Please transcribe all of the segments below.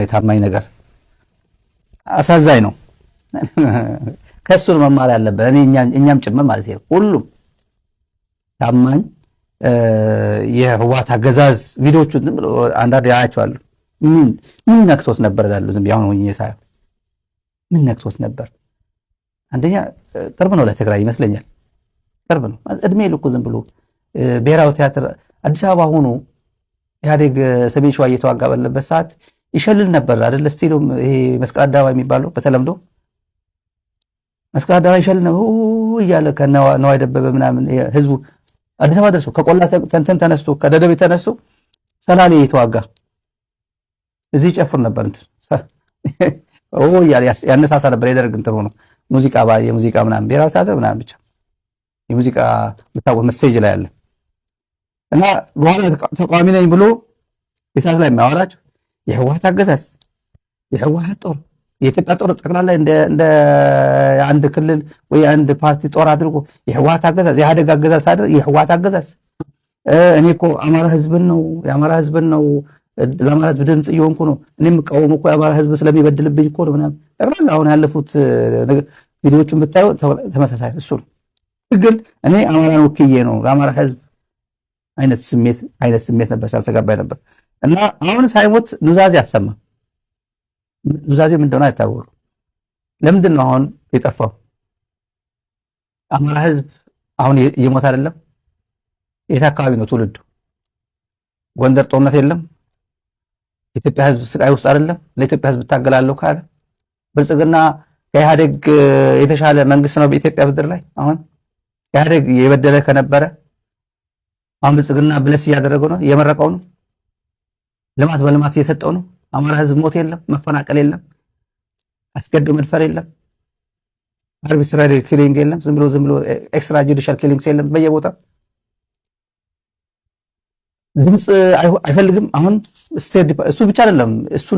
የታማኝ ነገር አሳዛኝ ነው። ከሱ መማር ያለበት እኛም ጭምር ማለት ነው። ሁሉም ታማኝ የህወሓት አገዛዝ ቪዲዮቹን ዝም ብሎ አንዳንድ ያያቸዋለሁ። ምን ነክቶት ነበር እላለሁ። ዝም ብዬ አሁን ሆኜ ሳየው ምን ነክቶት ነበር? አንደኛ ቅርብ ነው ለትግራይ ይመስለኛል። ቅርብ ነው እድሜ ልኩ ዝም ብሎ ብሔራዊ ቲያትር አዲስ አበባ ሆኖ ኢህአዴግ ሰሜን ሸዋ እየተዋጋ ባለበት ሰዓት ይሸልል ነበር አይደል? ስቴዲየም ይሄ መስቀል አደባባይ የሚባለው በተለምዶ መስቀል አደባባይ ይሸልል ነው እያለ ከነዋይ ደበበ ምናምን ህዝቡ አዲስ አበባ ደርሶ ከቆላ ተንተን ተነስቶ ከደደቤ ተነስቶ ሰላሌ እየተዋጋ እዚህ ጨፍር ነበር እንትን እያለ ያነሳሳ ነበር። የደርግ እንትን ሆኖ የሙዚቃ ምናምን ብሔራዊ ቲያትር ምናምን ብቻ የሙዚቃ ብታውቁት መስቴጅ ላይ አለ እና በኋላ ተቃዋሚ ነኝ ብሎ ኢሳት ላይ የሚያወራቸው የህወሓት አገዛዝ የህወሓት ጦር የኢትዮጵያ ጦር ጠቅላላ እንደ አንድ ክልል ወይ አንድ ፓርቲ ጦር አድርጎ የህወሓት አገዛዝ የኢህአዴግ አገዛዝ አይደል? የህወሓት አገዛዝ እኔ እኮ የአማራ ህዝብን ነው ለአማራ ህዝብ ድምፅ እየሆንኩ ነው እኔ የምቃወመው እኮ የአማራ ህዝብ ስለሚበድልብኝ እኮ ነው ምናምን ጠቅላላ አሁን ያለፉት ቪዲዮዎችን ብታዩ ተመሳሳይ እሱ ነው ትግል። እኔ አማራን ወክዬ ነው ለአማራ ህዝብ አይነት ስሜት ነበር ሲያስተጋባይ ነበር። እና አሁን ሳይሞት ኑዛዜ አሰማ። ኑዛዜ ምን እንደሆነ አይታወቅም። ለምንድን ነው አሁን የጠፋው? አማራ ህዝብ አሁን እየሞተ አይደለም? የት አካባቢ ነው ትውልዱ? ጎንደር ጦርነት የለም? የኢትዮጵያ ህዝብ ስቃይ ውስጥ አይደለም? ለኢትዮጵያ ህዝብ ታገላለሁ ካለ ብልጽግና ከኢህአዴግ የተሻለ መንግስት ነው በኢትዮጵያ ምድር ላይ? አሁን ኢህአዴግ የበደለ ከነበረ አሁን ብልጽግና ብለስ እያደረገው ነው፣ እየመረቀው ነው፣ ልማት በልማት እየሰጠው ነው። አማራ ህዝብ ሞት የለም፣ መፈናቀል የለም፣ አስገድዶ መድፈር የለም፣ አርቢትራሪ ኪሊንግ የለም፣ ዝም ብሎ ኤክስትራ ጁዲሻል ኪሊንግስ የለም በየቦታው። ድምፅ አይፈልግም። አሁን እሱ ብቻ አይደለም፣ እሱ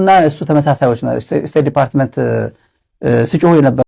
ተመሳሳዮች ነው። ስቴት ዲፓርትመንት ሲጮሁ የነበር